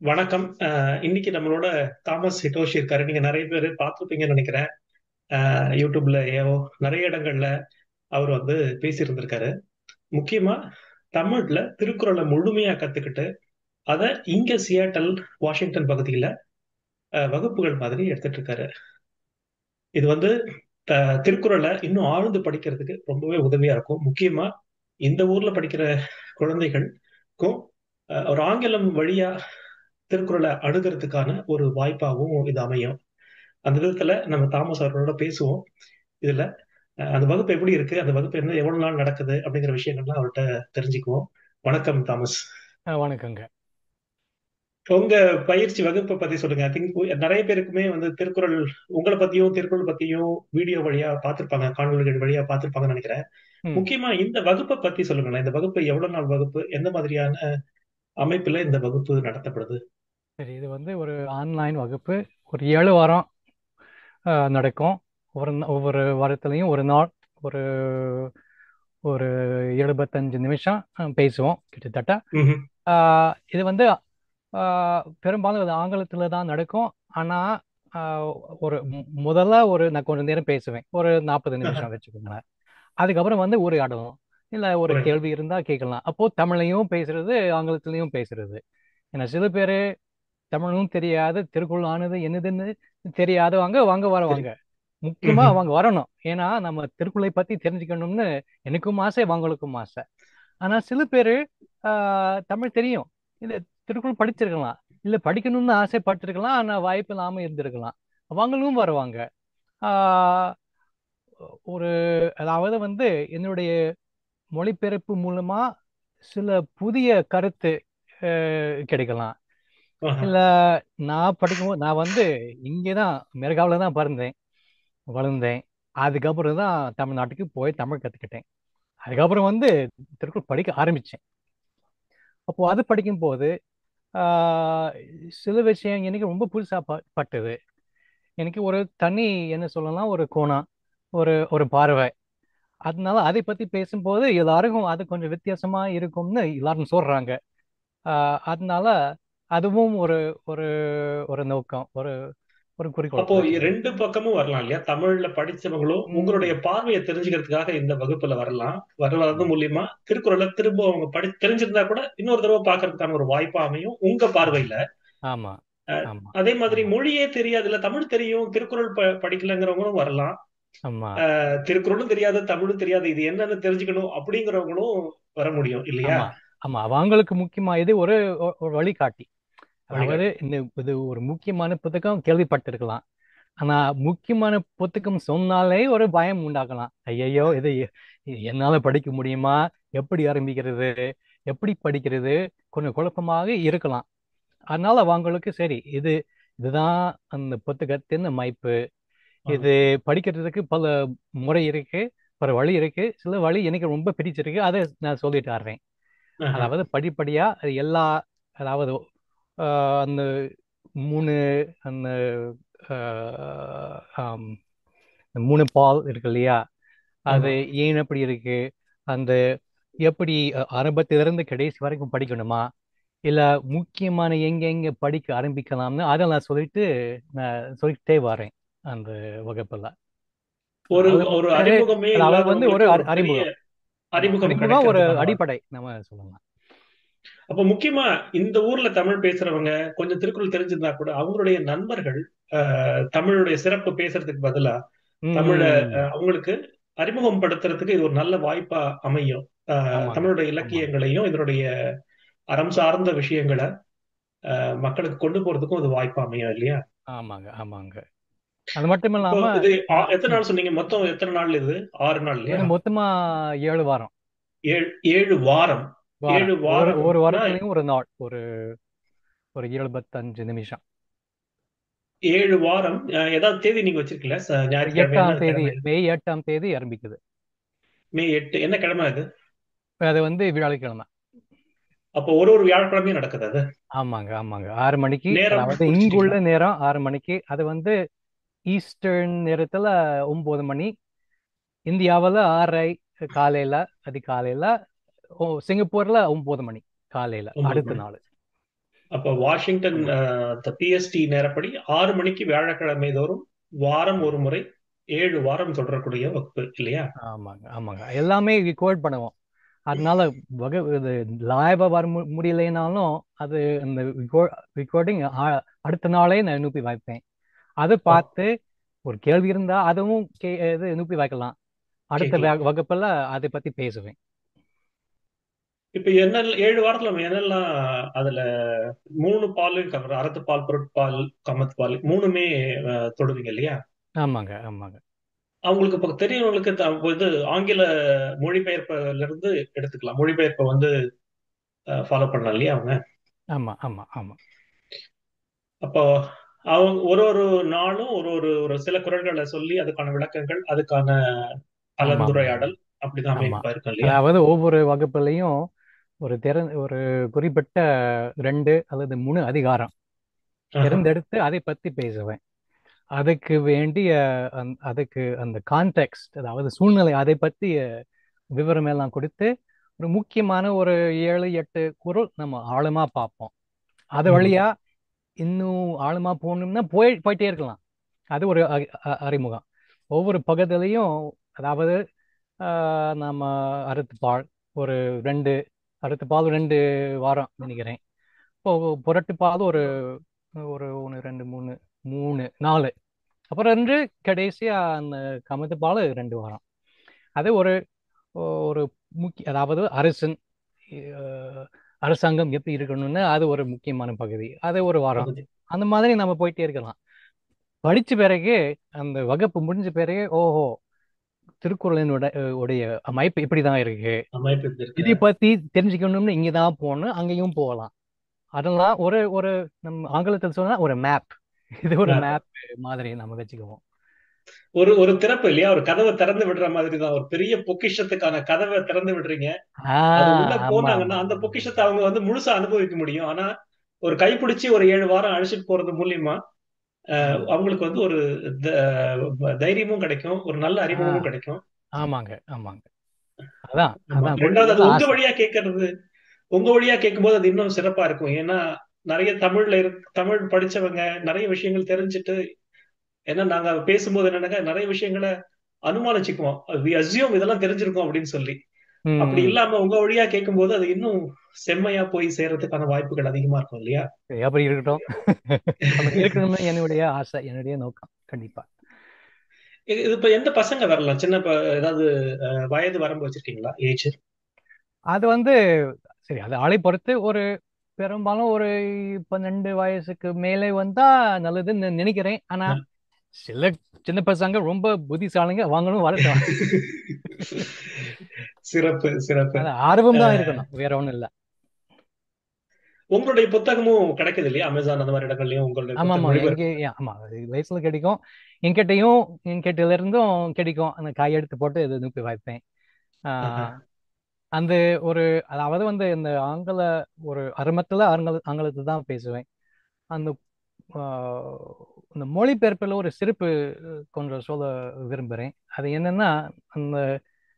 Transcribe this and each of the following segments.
வணக்கம். இன்னைக்கு நம்மளோட தாமஸ் ஹிட்டோஷி இருக்காரு. நீங்க நிறைய பேர் பார்த்துருப்பீங்கன்னு நினைக்கிறேன். யூடியூப்லயோ நிறைய இடங்கள்ல அவர் பேசியிருந்திருக்காரு. முக்கியமா தமிழ்ல திருக்குறளை முழுமையா கத்துக்கிட்டு அதை இங்க சியாட்டல், வாஷிங்டன் பகுதியில வகுப்புகள் மாதிரி எடுத்துட்டு இருக்காரு. இது திருக்குறளை இன்னும் ஆழ்ந்து படிக்கிறதுக்கு ரொம்பவே உதவியா இருக்கும். முக்கியமா இந்த ஊர்ல படிக்கிற குழந்தைகளுக்கும் ஒரு ஆங்கிலம் வழியா திருக்குறளை அணுகிறதுக்கான ஒரு வாய்ப்பாகவும் இது அமையும். அந்த விதத்துல நம்ம தாமஸ் அவர்களோட பேசுவோம். இதுல அந்த வகுப்பு எப்படி இருக்கு, அந்த வகுப்பு என்ன, எவ்வளவு நாள் நடக்குது அப்படிங்கிற விஷயங்கள்லாம் அவர்கிட்ட தெரிஞ்சுக்குவோம். வணக்கம் தாமஸ். வணக்கங்க. உங்க பயிற்சி வகுப்பை பத்தி சொல்லுங்க. ஐ திங்க் நிறைய பேருக்குமே திருக்குறள், உங்களை பத்தியும் திருக்குறள் பத்தியும் வீடியோ வழியா பார்த்திருப்பாங்க, காணொலிகள் வழியா பார்த்திருப்பாங்கன்னு நினைக்கிறேன். ம். முக்கியமா இந்த வகுப்பை பத்தி சொல்லுங்களேன். இந்த வகுப்பு எவ்வளவு நாள் வகுப்பு, எந்த மாதிரியான அமைப்புல இந்த வகுப்பு நடத்தப்படுது? சரி, இது ஒரு ஆன்லைன் வகுப்பு. ஒரு 7 வாரம் நடக்கும். ஒவ்வொரு வாரத்துலையும் ஒரு நாள் ஒரு ஒரு 75 நிமிஷம் பேசுவோம் கிட்டத்தட்ட. ம்ஹும். இது பெரும்பாலும் அது ஆங்கிலத்தில் தான் நடக்கும். ஆனால் ஒரு முதல்ல நான் கொஞ்ச நேரம் பேசுவேன், ஒரு 40 ஆஹா. நிமிஷம் வச்சுக்கோங்களேன். அதுக்கப்புறம் உரையாடலாம். இல்லை, ஒரு Right. கேள்வி இருந்தால் கேட்கலாம். அப்போ தமிழ்லையும் பேசுறது, ஆங்கிலத்திலையும் பேசுறது. ஏன்னா சில பேர் தமிழும் தெரியாது, திருக்குறள் ஆனது என்னதுன்னு தெரியாதவங்க வாங்க சரி. வரவாங்க. முக்கியமா ம்ஹும். அவங்க வரணும். ஏன்னா நம்ம திருக்குறளை பத்தி தெரிஞ்சுக்கணும்னு எனக்கும் ஆசை, அவங்களுக்கும் ஆசை. ஆனா சில பேரு தமிழ் தெரியும், இல்ல திருக்குறள் படிச்சிருக்கலாம், இல்ல படிக்கணும்னு ஆசைப்பட்டிருக்கலாம், ஆனா வாய்ப்பு இல்லாம இருந்திருக்கலாம். அவங்களும் வருவாங்க. ஆஹ் ஒரு அதாவது என்னுடைய மொழிபெயர்ப்பு மூலமா சில புதிய கருத்து கிடைக்கலாம். ஆஹா. இல்ல, நான் படிக்கும்போது நான் இங்கேதான் மெருகாவில் தான் பிறந்தேன், வளர்ந்தேன். அதுக்கப்புறம் தான் தமிழ்நாட்டுக்கு போய் தமிழ் கத்துக்கிட்டேன். அதுக்கப்புறம் திருக்குறள் படிக்க ஆரம்பிச்சேன். அப்போ அது படிக்கும் போது ஆஹ் சில விஷயம் எனக்கு ரொம்ப புதுசா பட்டது. எனக்கு ஒரு தனி, என்ன சொல்லலாம், ஒரு கோணம், ஒரு ஒரு பார்வை. அதனால அதை பத்தி பேசும்போது எல்லாருக்கும் அது கொஞ்சம் வித்தியாசமா இருக்கும்னு எல்லாரும் சொல்றாங்க. அதனால அதுவும் ஒரு ஒரு ஒரு நோக்கம், ஒரு ஒரு குறிக்கோள் அப்போ வச்சுக்கோங்க. ரெண்டு பக்கமும் வரலாம் இல்லையா? தமிழ்ல படிச்சவங்களும் உங்களுடைய ம். பார்வையை தெரிஞ்சுக்கிறதுக்காக இந்த வகுப்புல வரலாம். வர்றது ம். மூலியமா திருக்குறளை திரும்ப அவங்க தெரிஞ்சிருந்தா கூட இன்னொரு தடவை பார்க்கறதுக்கான ஒரு வாய்ப்பா அமையும் உங்க ஆமா, பார்வையில. ஆமா, ஆமா, அதே மாதிரி ஆமா, மொழியே தெரியாது, இல்ல தமிழ் தெரியும் திருக்குறள் படிக்கலங்கிறவங்களும் வரலாம். ஆமா, திருக்குறளும் தெரியாது, தமிழும் தெரியாது, இது என்னன்னு தெரிஞ்சுக்கணும் அப்படிங்கிறவங்களும் வர முடியும் இல்லையா? ஆமா, ஆமா. அவங்களுக்கு முக்கியமா இது ஒரு ஒரு வழிகாட்டி. அதாவது வழிகாட்டி. இது ஒரு முக்கியமான புத்தகம் கேள்விப்பட்டிருக்கலாம். ஆனா முக்கியமான புத்தகம் சொன்னாலே ஒரு பயம் உண்டாக்கலாம். ஐயையோ, இது என்னால படிக்க முடியுமா? எப்படி ஆரம்பிக்கிறது? எப்படி படிக்கிறது? கொஞ்சம் குழப்பமாக இருக்கலாம். அதனால அவங்களுக்கு சரி, இதுதான் அந்த புத்தகத்தின் அமைப்பு. ஆஹ். இது படிக்கிறதுக்கு பல முறை இருக்கு, பல வழி இருக்கு. சில வழி எனக்கு ரொம்ப பிடிச்சிருக்கு, அதை நான் சொல்லிட்டு வர்றேன். ஆஹ். அதாவது படிப்படியா அது எல்லா, அதாவது அந்த மூணு, அந்த ஆஹ் ஆம், இந்த மூணு பால் இருக்கு இல்லையா? ஆமா. அது ஏன் எப்படி இருக்கு? அந்த எப்படி ஆரம்பத்திலிருந்து கடைசி வரைக்கும் படிக்கணுமா? இல்ல முக்கியமான எங்க எங்க படிக்க ஆரம்பிக்கலாம்னு அதெல்லாம் சொல்லிட்டு நான் சொல்லிட்டே வரேன் அந்த வகுப்புல. ஒரு அதாவது ஒரு அறிமுகமே அதாவது ஒரு இல்லாதவங்களுக்கு ஒரு பெரிய அறிமுகம். ஆமா, அறிமுகம் அறிமுகம் ஒரு கிடைக்கிறதுக்கான வாய்ப்பு. அடிப்படை நம்ம சொல்லலாம். அப்ப முக்கியமா இந்த ஊர்ல தமிழ் பேசுறவங்க கொஞ்சம் திருக்குறள் தெரிஞ்சிருந்தா கூட அவங்களுடைய நண்பர்கள் தமிழுடைய சிறப்பு பேசுறதுக்கு பதிலா தமிழ ம். அவங்களுக்கு அறிமுகம் படுத்துறதுக்கு இது ஒரு நல்ல வாய்ப்பா அமையும். ஆமாங்க, தமிழுடைய ஆமாங்க, இலக்கியங்களையும் இதனுடைய அறம் சார்ந்த விஷயங்களை மக்களுக்கு கொண்டு போறதுக்கும் இது வாய்ப்பா அமையும் இல்லையா? ஆமாங்க, ஆமாங்க. அது மட்டும் இப்போ இல்லாம இது நான் எத்தனை நாள் சொன்னீங்க? மொத்தம் எத்தனை நாள் இது? 6 நாள் இல்லையா? மொத்தமா 7 வாரம். ஏழு 7 வாரம். வாரம் ஏழு ஒரு வாரம்னா வாரத்துலயும் ஒரு நாள், ஒரு ஒரு 75 நிமிஷம். 7 வாரம். ஏதாவது தேதி நீங்க வச்சிருக்கீங்களா? ஞாயிற்றுக்கிழமை என்ன எட்டாம் தேதி, கிழமை? மே 8ஆம் தேதி ஆரம்பிக்குது. மே 8 என்ன கிழமை அது? அது வியாழக்கிழமை. அப்போ ஒரு ஒரு வியாழக்கிழமையும் நடக்குது அது. ஆமாங்க, ஆமாங்க. 6 மணிக்கு, நேரம் அதாவது இங்குள்ள குறிச்சிட்டீங்களா? நேரம் 6 மணிக்கு. அது ஈஸ்டர்ன் நேரத்துல 9 மணி. இந்தியாவில் 6:30 காலையில, அதிகாலையில. ஓ, சிங்கப்பூர்ல 9 மணி காலையில 9 அடுத்த மணி. நாள். அப்போ வாஷிங்டன் ஆமா பிஎஸ்டி நேரப்படி 6 மணிக்கு வியாழக்கிழமை தோறும் வாரம் ஒரு முறை 7 வாரம் தொடரக்கூடிய வகுப்பு இல்லையா? ஆமாங்க ஆமாங்க எல்லாமே ரெக்கார்ட் பண்ணுவோம். அதனால இது லைவா வர முடியலைனாலும் அது அந்த ரெக்கார்டிங் அடுத்த நாளே நான் அனுப்பி வைப்பேன். அதை ஓ, பார்த்து ஒரு கேள்வி இருந்தா அதுவும் இது அனுப்பி வைக்கலாம். அடுத்த கேட்கலாம். வகுப்புல அதை பத்தி பேசுவேன். இப்ப என்ன 7 வாரத்துல நம்ம என்னெல்லாம் அதுல 3 பால் கவர் அறத்துப்பால், பொருட்பால், கம்மத்துப்பால் மூணுமே தொடுவீங்க இல்லையா? ஆமாங்க ஆமாங்க அவங்களுக்கு இப்ப தெரியவங்களுக்கு இது ஆங்கில மொழிபெயர்ப்புல இருந்து எடுத்துக்கலாம். மொழிபெயர்ப்பை வந்து ஃபாலோ பண்ணலாம் இல்லையா அவங்க? ஆமா ஆமா ஆமா அப்போ அவங்க ஒரு ஒரு நாளும் ஒரு ஒரு ஒரு சில குறள்களை சொல்லி அதுக்கான விளக்கங்கள், அதுக்கான ஆமா ஆமாங்க கலந்துரையாடல் அப்படிதான் ஆமா. அமைப்பா இருக்கும் இல்லையா? அதாவது ஒவ்வொரு வகுப்புலையும் ஒரு குறிப்பிட்ட 2 அல்லது 3 அதிகாரம் ஆஹா. தேர்ந்தெடுத்து அதை பத்தி பேசுவேன். அதுக்கு வேண்டிய அதுக்கு அந்த கான்டெக்ஸ்ட், அதாவது சூழ்நிலை, அதை பத்தி விவரம் எல்லாம் கொடுத்து ஒரு முக்கியமான ஒரு 7 8 குறள் நம்ம ஆழமா பார்ப்போம். அது ம். வழியா இன்னும் ஆழமா போகணும்னா போயிட்டே இருக்கலாம். அது ஒரு அறிமுகம். ஒவ்வொரு பகுதியிலையும், அதாவது நம்ம அறுத்துப்பால் ஒரு 2 வாரம் நினைக்கிறேன். இப்போ புரட்டுப்பால் ஒரு ஒரு 1 2 3 3 4, அப்புறம் கடைசியா அந்த கமுத்துப்பால் 2 வாரம். அது ஒரு ஒரு அதாவது அஹ், அரசாங்கம் எப்படி இருக்கணும்னு அது ஒரு முக்கியமான பகுதி. அது ஒரு வாரம். பகுதி. அந்த மாதிரி நம்ம போயிட்டே இருக்கலாம். படிச்ச பிறகு, அந்த வகுப்பு முடிஞ்ச பிறகு, ஓஹோ, திருக்குறளினோட உடைய அமைப்பு இப்படிதான் இருக்கு, அமைப்பு இப்படி இருக்கு. இதை பத்தி தெரிஞ்சுக்கணும்னு இங்கதான் போகணும், அங்கேயும் போகலாம். அதெல்லாம் ஒரு ஒரு நம்ம ஆங்கிலத்தில் சொன்னா ஒரு மேப். இது ஒரு மேப். மேப் மாதிரி நம்ம வச்சுக்குவோம். ஒரு ஒரு திறப்பு இல்லையா? ஒரு கதவை திறந்து விடுற மாதிரி தான். ஒரு பெரிய பொக்கிஷத்துக்கான கதவை திறந்து விடுறீங்க. அது உள்ள ஆமா ஆமா போனாங்கன்னா அந்த ஆமா ஆமா பொக்கிஷத்தை அவங்க வந்து முழுசா அனுபவிக்க முடியும். ஆனா ஒரு கைப்பிடிச்சு ஒரு 7 வாரம் அழைச்சிட்டு போறது மூலியமா ஆமா. அவங்களுக்கு வந்து ஒரு தைரியமும் கிடைக்கும், ஒரு நல்ல ஆ அறிமுகமும் கிடைக்கும். ஆமாங்க ஆமாங்க. அதான் ஆமா. அதான் ரெண்டாவது அது உங்க ஆசை. வழியா கேட்கறது, உங்க வழியா கேட்கும்போது அது இன்னும் சிறப்பா இருக்கும். ஏன்னா நிறைய தமிழ் படிச்சவங்க நிறைய விஷயங்கள் தெரிஞ்சுட்டு, ஏன்னா நாங்க பேசும்போது என்னன்னாக்கா நிறைய விஷயங்களை அனுமானிச்சுக்குவோம். வி அஸ்யூம் இதெல்லாம் தெரிஞ்சிருக்கோம் அப்படின்னு சொல்லி. அப்படி ம் இல்லாம உங்க வழியா கேட்கும்போது அது இன்னும் செம்மையா போய் சேர்றதுக்கான வாய்ப்புகள் அதிகமா இருக்கும் இல்லையா? சரி, அப்படி இருக்கட்டும். அப்படி இருக்கணும்னு என்னுடைய ஆசை, என்னுடைய நோக்கம் கண்டிப்பா. இது இப்ப எந்த பசங்க வரலாம்? ஏதாவது வயது வரம்பு வச்சிருக்கீங்களா? ஏஜ்? அது சரி, அது ஆளை பொறுத்து பெரும்பாலும் ஒரு 12 வயசுக்கு மேலே வந்தா நல்லதுன்னு நினைக்கிறேன். ஆனா சில சின்ன பசங்க ரொம்ப புத்திசாலிங்க, வாங்கணும், வரட்டும். சிறப்பு, சிறப்பு. அது ஆர்வம் தான் அஹ், இருக்கணும், வேற ஒண்ணும் இல்ல. உங்களுடைய புத்தகமும் கிடைக்குது இல்லையா? அமேசான் அந்த மாதிரி இடங்கள்லயும் உங்களுடைய ஆமா புத்தகம் ஆமா, எங்க மொழிபெயர்ப்பு. ஆமா, அது வயசுல கிடைக்கும். என்கிட்டயும், என்கிட்ட இருந்தும் கிடைக்கும். அந்த காய் எடுத்து போட்டு இது அனுப்பி வைப்பேன். ஆஹா. ஆஹ் அந்த ஒரு அதாவது இந்த ஆங்கில ஒரு அரமத்துல ஆங்கிலத்தை தான் பேசுவேன். அந்த இந்த மொழிபெயர்ப்பில் ஒரு சிறப்பு கொஞ்சம் சொல்ல விரும்புகிறேன். அது என்னன்னா, அந்த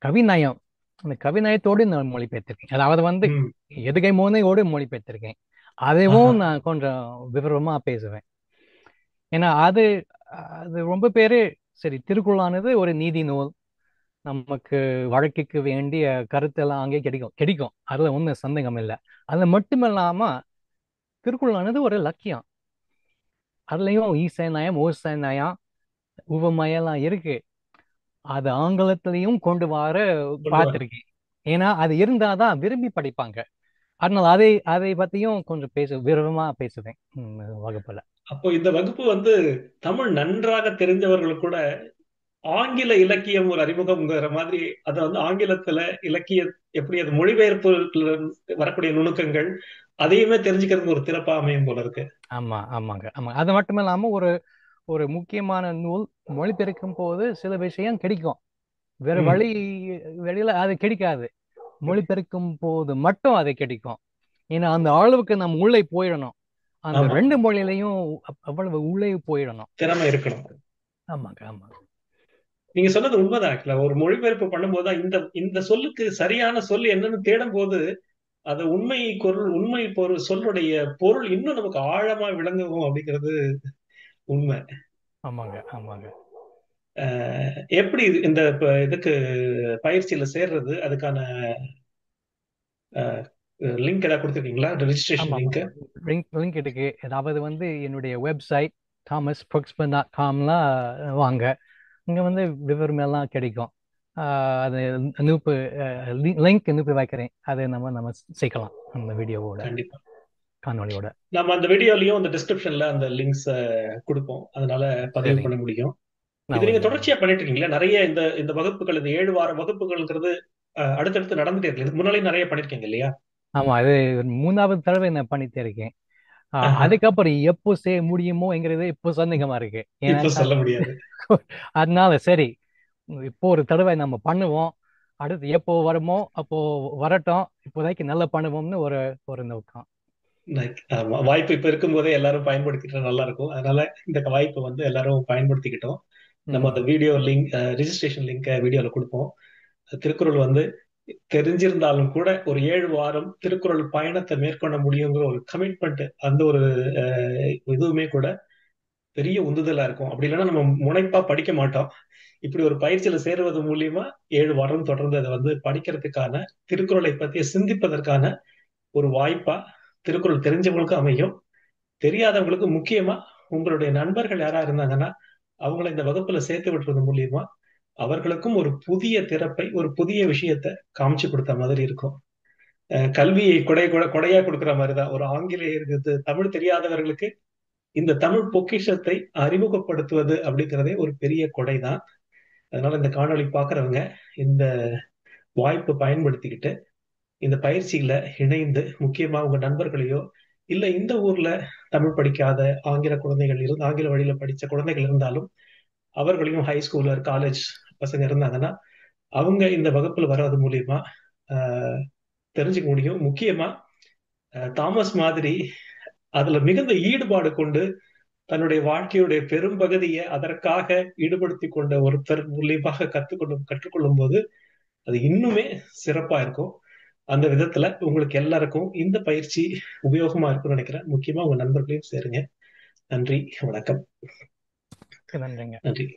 கவிநயம், அந்த கவிநயத்தோடு நான் மொழிபெயர்த்திருக்கேன். அதாவது ம். எதுகை மோனையோடு மொழிபெயர்த்திருக்கேன். ஆஹா. அதையும் நான் கொஞ்சம் விவரமா பேசுவேன். ஏன்னா அது அது ரொம்ப பேரு, சரி, திருக்குறளானது ஒரு நீதி நூல், நமக்கு வாழ்க்கைக்கு வேண்டிய கருத்தெல்லாம் அங்கே கிடைக்கும் கிடைக்கும், அதுல ஒன்றும் சந்தேகம் இல்லை. அது மட்டுமில்லாம திருக்குறளானது ஒரு இலக்கியம். அதுலயும் ஈசை நயம், ஓசை நயம், உவமையெல்லாம் இருக்கு. அது ஆங்கிலத்திலையும் கொண்டு வர கொண்டு வர. பார்த்திருக்கேன். ஏன்னா அது இருந்தாதான் விரும்பி படிப்பாங்க. அதனால அதை பத்தியும் கொஞ்சம் விருப்பமா பேசுவேன் வகுப்புல. அப்போ இந்த வகுப்பு வந்து தமிழ் நன்றாக தெரிஞ்சவர்கள் கூட ஆங்கில இலக்கியம் ஒரு அறிமுகம்ங்கிற மாதிரி, அதை வந்து ஆங்கிலத்துல இலக்கிய எப்படி அது மொழிபெயர்ப்பு வரக்கூடிய நுணுக்கங்கள் அதையுமே தெரிஞ்சுக்கிறதுக்கு ஒரு திறப்பா அமையும் போல இருக்கு. ஆமா ஆமாங்க ஆமா. அது மட்டும் இல்லாம ஒரு ஒரு முக்கியமான நூல் மொழிபெயர்க்கும் போது சில விஷயம் கிடைக்கும், வேற ம். வெளியில அது கிடைக்காது. மொழிபெயர்க்கும் போது மட்டும் அது கிடைக்கும். ஏன்னா அந்த அளவுக்கு நம்ம உள்ளே போயிடணும். அந்த ஆமா. 2 மொழியிலையும் அவ்வளவு உள்ளே போயிடணும். திறமை இருக்கணும். ஆமாங்க ஆமாங்க. நீங்க சொன்னது உண்மைதான். ஆக்சுவலா ஒரு மொழிபெயர்ப்பு பண்ணும்போது தான் இந்த இந்த சொல்லுக்கு சரியான சொல் என்னன்னு தேடும் போது அது உண்மை பொருள் சொல்லுடைய பொருள் இன்னும் நமக்கு ஆழமா விளங்கும் அப்படிங்கிறது உண்மை. ஆமாங்க, ஆமாங்க. எப்படி இந்த இதுக்கு பயிற்சியில சேர்றது, அதுக்கான லிங்க் ஏதாவது கொடுத்துருக்கீங்களா, ஆமா, ரெஜிஸ்ட்ரேஷன் லிங்க்? ஆமா. லிங்க் லிங்க் இருக்கு. அதாவது என்னுடைய வெப்சைட் thomasbrooksman.com-லாம் வாங்க. இங்க விவரம் எல்லாம் கிடைக்கும். அது அனுப்பு லிங்க் அனுப்பி வைக்கிறேன். அதை நம்ம சேர்க்கலாம் அந்த வீடியோவோட, கண்டிப்பா. காணொளியோட. நம்ம அந்த வீடியோலயும் அந்த டிஸ்கிரிப்ஷன்ல அந்த லிங்க்ஸ் கொடுப்போம், அதனால பதிவு சரிங்க. பண்ண முடியும். நான் இது நீங்க வந்து தொடர்ச்சியா பண்ணிட்டு இருக்கீங்களா? நிறைய இந்த இந்த வகுப்புகள், இந்த 7 வார வகுப்புகள்ங்கிறது அடுத்தடுத்து நடந்துட்டே இருக்கு. இதுக்கு முன்னாலே நிறைய பண்ணிருக்கீங்க இல்லையா? ஆமா, அது 3வது தடவை நான் பண்ணிட்டே இருக்கேன். ஆஹா. அதுக்கப்புறம் எப்போ செய்ய முடியுமோங்கிறது இப்போ சந்தேகமா இருக்கு. இப்ப ஏன்னா சொல்ல முடியாது. அதனால சரி, இப்போ ஒரு தடவை நம்ம பண்ணுவோம். அடுத்து எப்போ வருமோ அப்போ வரட்டும். இப்போதைக்கு நல்லா பண்ணுவோம்னு ஒரு ஒரு நோக்கம். ஆமா, வாய்ப்பு இப்ப இருக்கும்போதே எல்லாரும் பயன்படுத்திக்கிட்டா நல்லா இருக்கும். அதனால இந்த வாய்ப்பை எல்லாரும் பயன்படுத்திக்கிட்டோம். நம்ம அந்த ம். வீடியோ லிங்க், ரெஜிஸ்ட்ரேஷன் லிங்கை வீடியோல கொடுப்போம். திருக்குறள் தெரிஞ்சிருந்தாலும் கூட ஒரு 7 வாரம் திருக்குறள் பயணத்தை மேற்கொள்ள முடியுங்கிற ஒரு கமிட்மெண்ட், அந்த ஒரு இதுவுமே கூட பெரிய உந்துதலா இருக்கும். அப்படி இல்லைன்னா நம்ம முனைப்பா படிக்க மாட்டோம். இப்படி ஒரு பயிற்சியில சேருவது மூலியமா 7 வாரம் தொடர்ந்து அதை படிக்கிறதுக்கான, திருக்குறளை பத்தி சிந்திப்பதற்கான ஒரு வாய்ப்பா திருக்குறள் தெரிஞ்சவங்களுக்கும் அமையும். தெரியாதவங்களுக்கு, முக்கியமா உங்களுடைய நண்பர்கள் யாரா இருந்தாங்கன்னா அவங்கள இந்த வகுப்புல சேர்த்து விட்டுறது மூலியமா அவர்களுக்கும் ஒரு புதிய திறப்பை, ஒரு புதிய விஷயத்தை காமிச்சு கொடுத்த மாதிரி இருக்கும். கல்வியை கொடையா கொடுக்கிற மாதிரிதான் ஒரு ஆங்கிலேயருக்கு தமிழ் தெரியாதவர்களுக்கு இந்த தமிழ் பொக்கிஷத்தை அறிமுகப்படுத்துவது அப்படிங்கிறதே ஒரு பெரிய கொடைதான். அதனால இந்த காணொளி பாக்குறவங்க இந்த வாய்ப்பை பயன்படுத்திக்கிட்டு இந்த பயிற்சியில இணைந்து, முக்கியமா உங்க நண்பர்களையோ, இல்ல இந்த ஊர்ல தமிழ் படிக்காத ஆங்கில வழியில படிச்ச குழந்தைகள் இருந்தாலும் அவர்களையும், ஹை ஸ்கூலர், காலேஜ் பசங்க இருந்தாங்கன்னா அவங்க இந்த வகுப்புல வர்றது மூலியமா ஆஹ், தெரிஞ்சுக்க முடியும். முக்கியமா தாமஸ் மாதிரி அதுல மிகுந்த ஈடுபாடு கொண்டு தன்னுடைய வாழ்க்கையுடைய பெரும்பகுதியை அதற்காக ஈடுபடுத்தி கொண்ட ஒருத்தர் மூலியமாக கற்றுக்கொள்ளும் போது அது இன்னுமே சிறப்பா இருக்கும். அந்த விதத்துல உங்களுக்கு எல்லாருக்கும் இந்த பயிற்சி உபயோகமா இருக்கும்னு நினைக்கிறேன். முக்கியமா உங்க நண்பர்களையும் சேருங்க. நன்றி, வணக்கம். நன்றிங்க. நன்றி.